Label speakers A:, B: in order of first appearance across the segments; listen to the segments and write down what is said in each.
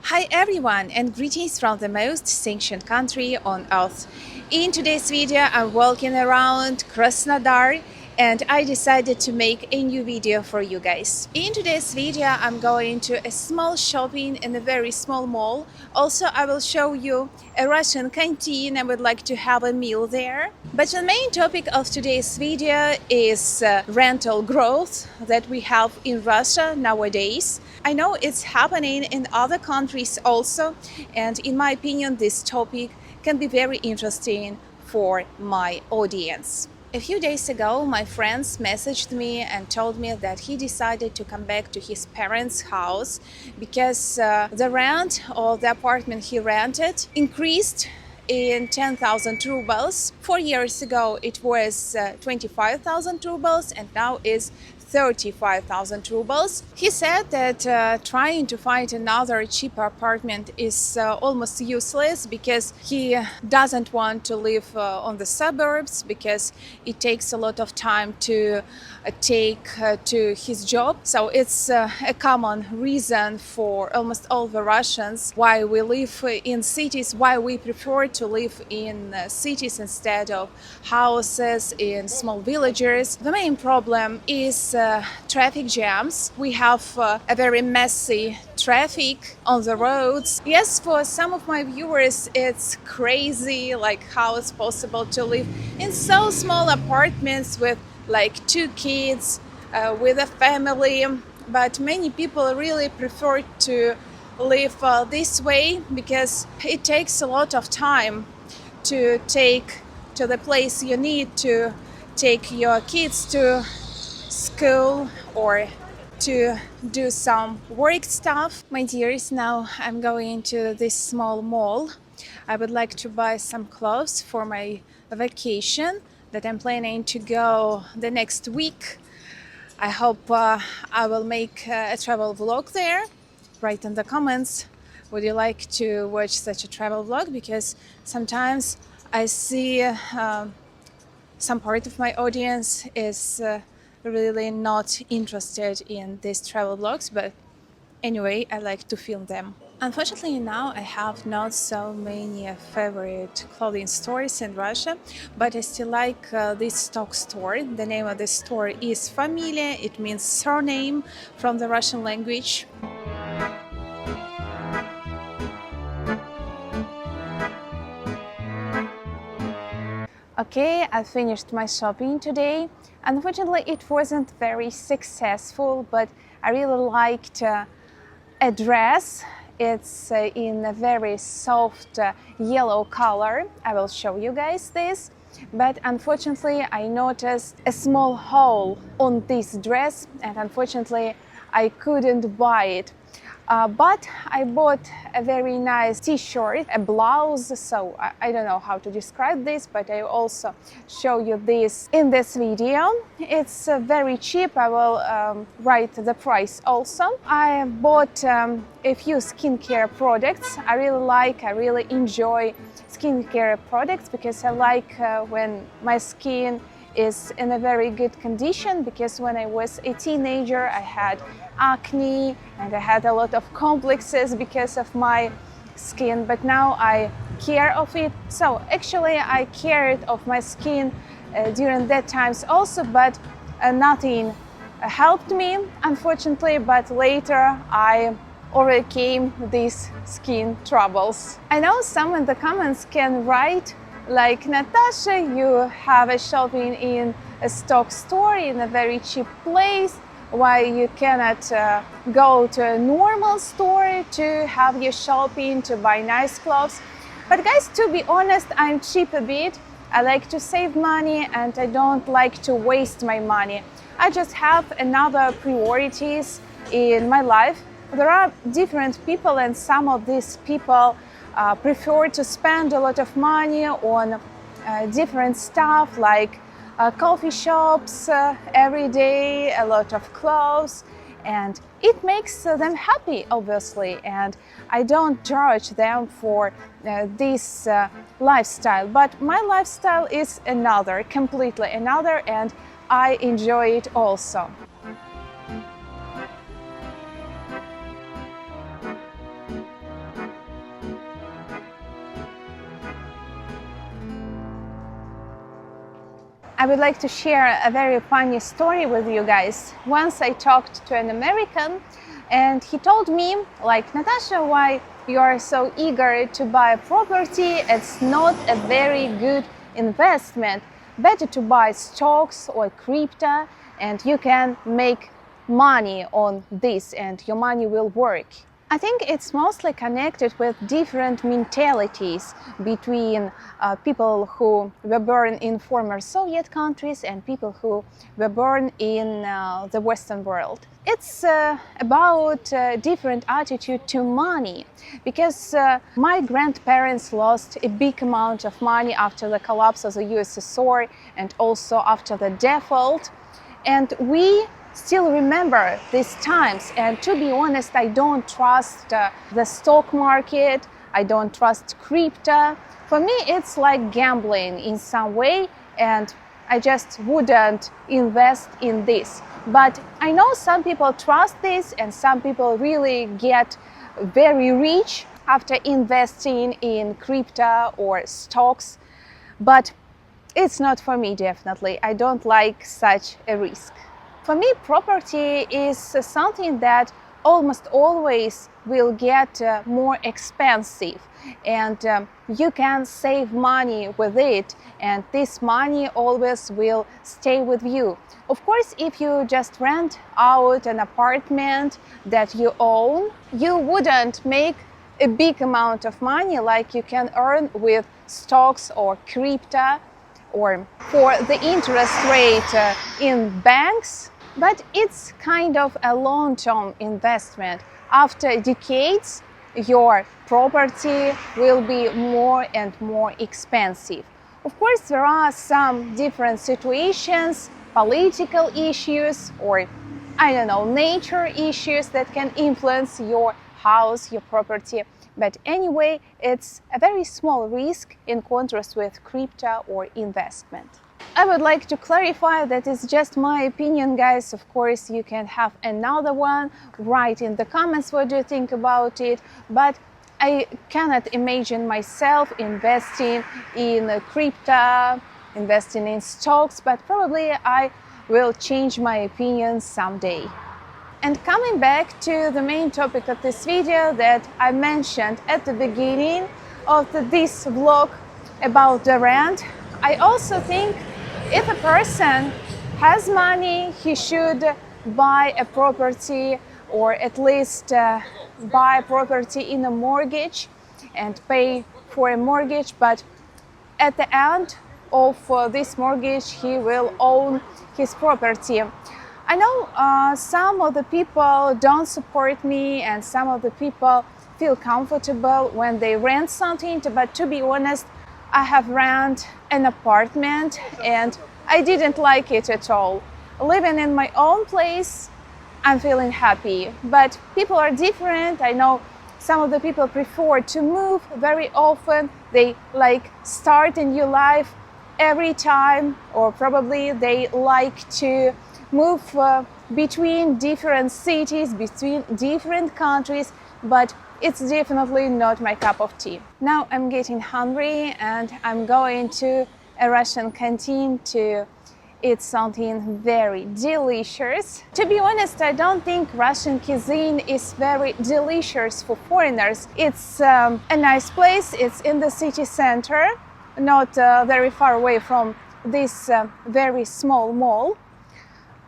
A: Hi everyone, and greetings from the most sanctioned country on earth. In today's video I'm walking around Krasnodar and I decided to make a new video for you guys. In today's video I'm going to a small shopping in a very small mall. Also I will show you a Russian canteen. I would like to have a meal there. But the main topic of today's video is rental growth that we have in Russia nowadays. I know it's happening in other countries also, and in my opinion this topic can be very interesting for my audience. A few days ago, my friends messaged me and told me that he decided to come back to his parents' house because the rent of the apartment he rented increased in 10,000 rubles. 4 years ago it was 25,000 rubles and now is 35,000 rubles. He said that trying to find another cheaper apartment is almost useless because he doesn't want to live on the suburbs because it takes a lot of time to take to his job. So it's a common reason for almost all the Russians why we live in cities, why we prefer to live in cities instead of houses in small villages. The main problem is traffic jams. We have a very messy traffic on the roads. Yes, for some of my viewers it's crazy, like how it's possible to live in so small apartments with like 2 kids, with a family, but many people really prefer to live this way because it takes a lot of time to take to the place you need to take your kids to school or to do some work stuff. My dears, now I'm going to this small mall. I would like to buy some clothes for my vacation that I'm planning to go the next week. I hope I will make a travel vlog there. Write in the comments, would you like to watch such a travel vlog? Because sometimes I see some part of my audience is really not interested in these travel vlogs, but anyway, I like to film them. Unfortunately, now I have not so many favorite clothing stores in Russia, but I still like this stock store. The name of the store is Familia. It means surname from the Russian language. Okay, I finished my shopping today. Unfortunately, it wasn't very successful, but I really liked a dress. It's in a very soft yellow color. I will show you guys this. But unfortunately, I noticed a small hole on this dress, and unfortunately, I couldn't buy it. But I bought a very nice t-shirt, a blouse, so I don't know how to describe this, but I also show you this in this video. It's very cheap. I will write the price also. I bought a few skincare products. I really enjoy skincare products because I like when my skin is in a very good condition, because when I was a teenager I had acne and I had a lot of complexes because of my skin, but now I care of it. So actually I cared of my skin during that times also, but nothing helped me unfortunately, but later I overcame these skin troubles. I know some in the comments can write like, Natasha, you have a shopping in a stock store in a very cheap place. Why you cannot go to a normal store to have your shopping, to buy nice clothes? But guys, to be honest, I'm cheap a bit. I like to save money and I don't like to waste my money. I just have another priorities in my life. There are different people, and some of these people prefer to spend a lot of money on different stuff like coffee shops every day, a lot of clothes, and it makes them happy, obviously, and I don't judge them for this lifestyle, but my lifestyle is another, completely another, and I enjoy it also. would like to share a very funny story with you guys. Once I talked to an American and he told me, like, Natasha, why you are so eager to buy a property? It's not a very good investment. Better to buy stocks or crypto, and you can make money on this and your money will work. I think it's mostly connected with different mentalities between people who were born in former Soviet countries and people who were born in the Western world. It's about different attitude to money, because my grandparents lost a big amount of money after the collapse of the USSR and also after the default, and we still remember these times. And to be honest, I don't trust the stock market, I don't trust crypto. For me, it's like gambling in some way, and I just wouldn't invest in this. But I know some people trust this, and some people really get very rich after investing in crypto or stocks. But it's not for me, definitely. I don't like such a risk. For me, property is something that almost always will get more expensive, and you can save money with it, and this money always will stay with you. Of course, if you just rent out an apartment that you own, you wouldn't make a big amount of money like you can earn with stocks or crypto or for the interest rate in banks. But it's kind of a long-term investment. After decades, your property will be more and more expensive. Of course, there are some different situations, political issues, or I don't know, nature issues that can influence your house, your property. But anyway, it's a very small risk in contrast with crypto or investment. I would like to clarify that it's just my opinion, guys. Of course, you can have another one. Write in the comments what do you think about it. But I cannot imagine myself investing in crypto, investing in stocks, but probably I will change my opinion someday. And coming back to the main topic of this video that I mentioned at the beginning of this vlog about the rent, I also think if a person has money, he should buy a property, or at least buy a property in a mortgage and pay for a mortgage. But at the end of this mortgage, he will own his property. I know some of the people don't support me, and some of the people feel comfortable when they rent something, but to be honest, I have rented an apartment and I didn't like it at all. Living in my own place, I'm feeling happy, but people are different. I know some of the people prefer to move very often. They like start a new life every time, or probably they like to move between different cities, between different countries, but it's definitely not my cup of tea. Now I'm getting hungry and I'm going to a Russian canteen to eat something very delicious. To be honest, I don't think Russian cuisine is very delicious for foreigners. It's a nice place. It's in the city center, not very far away from this very small mall.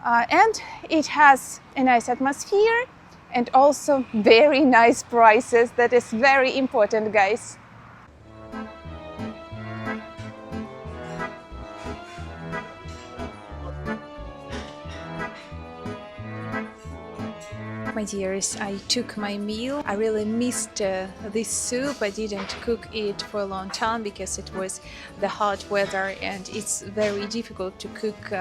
A: And it has a nice atmosphere and also very nice prices. That is very important, guys. My dears, I took my meal. I really missed this soup. I didn't cook it for a long time because it was the hot weather and it's very difficult to cook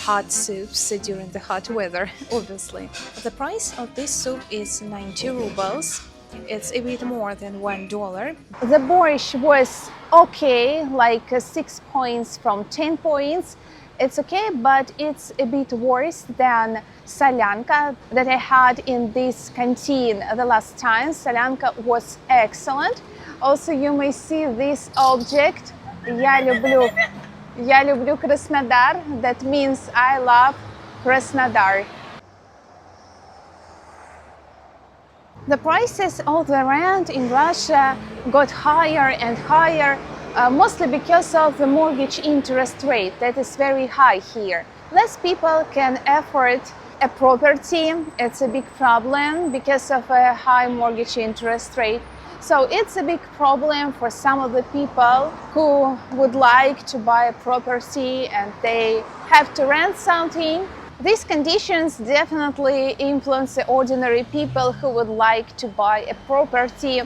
A: hot soups during the hot weather, obviously. The price of this soup is 90 rubles. It's a bit more than $1. The borscht was okay, like 6 points from 10 points. It's okay, but it's a bit worse than solyanka that I had in this canteen the last time. Solyanka was excellent. Also, you may see this object. Я люблю Я люблю Krasnodar. That means I love Krasnodar. The prices of the rent in Russia got higher and higher, mostly because of the mortgage interest rate that is very high here. Less people can afford a property. It's a big problem because of a high mortgage interest rate. So it's a big problem for some of the people who would like to buy a property and they have to rent something. These conditions definitely influence the ordinary people who would like to buy a property.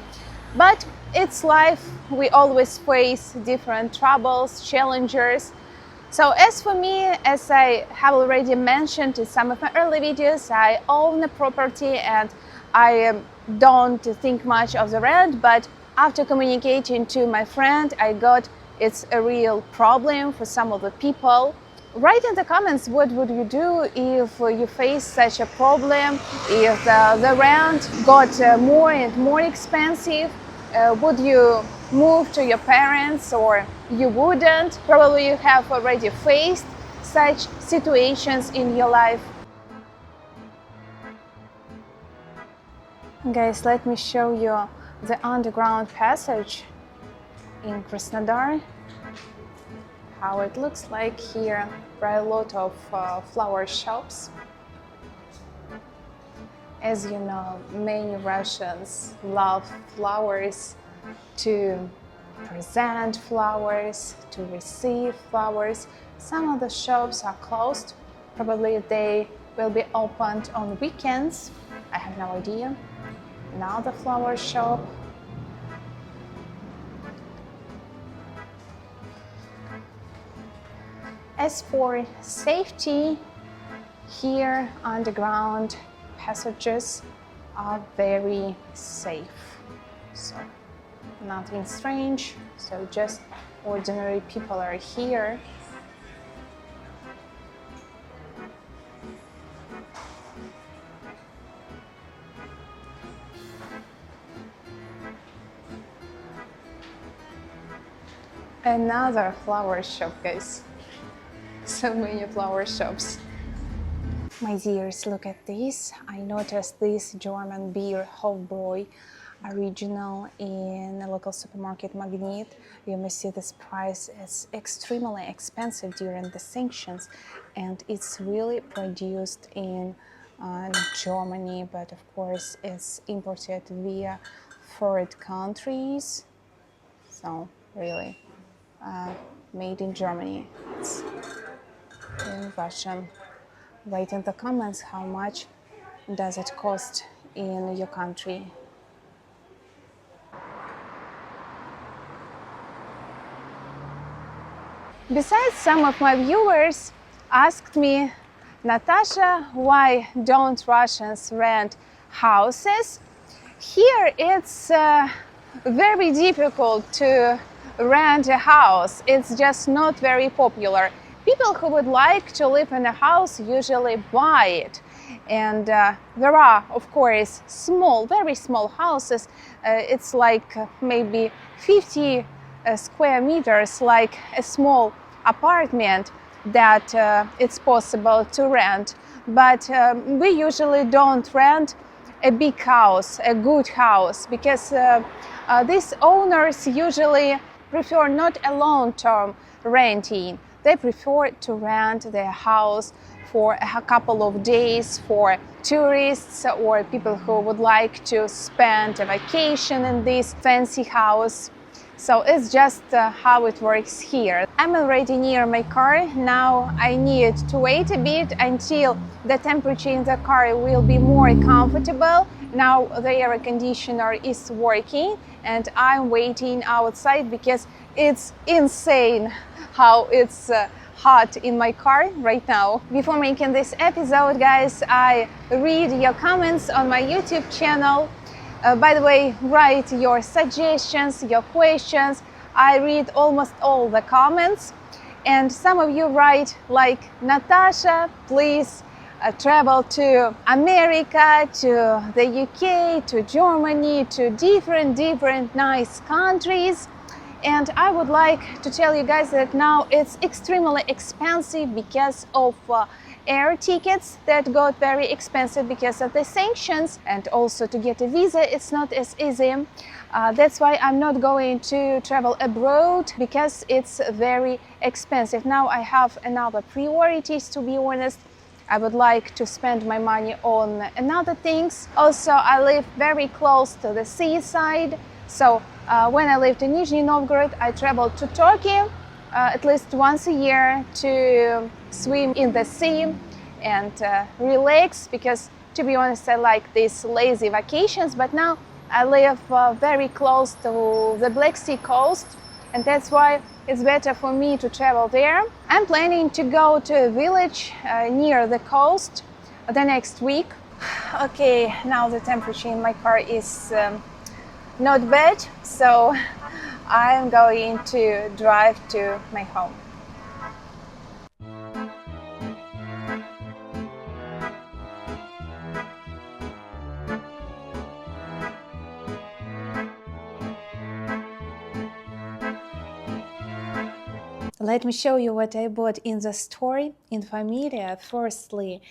A: But it's life. We always face different troubles, challenges. So as for me, as I have already mentioned in some of my early videos, I own a property and I don't think much of the rent, but after communicating to my friend, I got it's a real problem for some of the people. Write in the comments what would you do if you face such a problem, if the rent got more and more expensive. Would you move to your parents or you wouldn't? Probably you have already faced such situations in your life. Guys, let me show you the underground passage in Krasnodar, how it looks like here. There are a lot of flower shops. As you know, many Russians love flowers, to present flowers, to receive flowers. Some of the shops are closed. Probably they will be opened on weekends. I have no idea. Now the flower shop. As for safety, here underground passages are very safe. So nothing strange. So just ordinary people are here. Another flower shop, guys. So many flower shops. My dears, look at this. I noticed this German beer Hofbräu original in a local supermarket Magnet. You may see this price is extremely expensive during the sanctions, and it's really produced in Germany, but of course it's imported via third countries. So really made in Germany. It's in Russian. Write in the comments how much does it cost in your country. Besides, some of my viewers asked me, Natasha, why don't Russians rent houses? Here it's very difficult to rent a house. It's just not very popular. People who would like to live in a house usually buy it. And there are, of course, small, very small houses. It's like maybe 50 square meters, like a small apartment that it's possible to rent. But we usually don't rent a big house, a good house, because these owners usually prefer not a long-term renting. They prefer to rent their house for a couple of days for tourists or people who would like to spend a vacation in this fancy house. So it's just how it works here. I'm already near my car. Now I need to wait a bit until the temperature in the car will be more comfortable. Now the air conditioner is working and I'm waiting outside because it's insane how it's hot in my car right now. Before making this episode, guys, I read your comments on my YouTube channel. By the way, write your suggestions, your questions. I read almost all the comments. And some of you write like, Natasha, please travel to America, to the UK, to Germany, to different nice countries. And I would like to tell you guys that now it's extremely expensive because of air tickets that got very expensive because of the sanctions, and also to get a visa it's not as easy. That's why I'm not going to travel abroad because it's very expensive. Now I have another priorities, to be honest. I would like to spend my money on another things. Also, I live very close to the seaside, so when I lived in Nizhny Novgorod, I traveled to Turkey at least once a year to swim in the sea and relax, because to be honest, I like these lazy vacations. But now I live very close to the Black Sea coast, and that's why it's better for me to travel there. I'm planning to go to a village near the coast the next week. Okay, now the temperature in my car is not bad, so I'm going to drive to my home. Let me show you what I bought in the store in Familia. Firstly,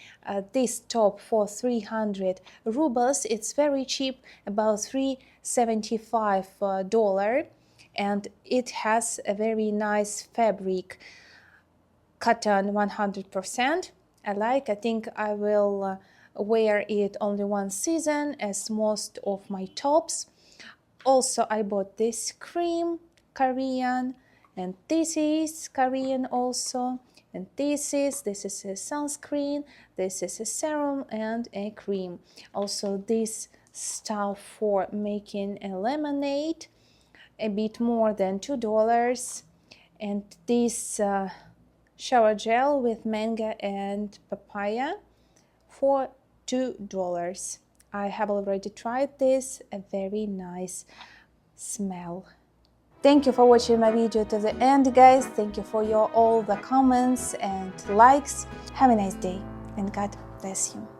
A: this top for 300 rubles. It's very cheap, about $3.75, and it has a very nice fabric, cotton 100%. I think I will wear it only one season, as most of my tops. Also, I bought this cream, Korean, and this is Korean also. And this is a sunscreen, this is a serum and a cream. Also, this stuff for making a lemonade, a bit more than $2. And this shower gel with mango and papaya for $2. I have already tried this, a very nice smell. Thank you for watching my video to the end, guys. Thank you for all the comments and likes. Have a nice day, and God bless you.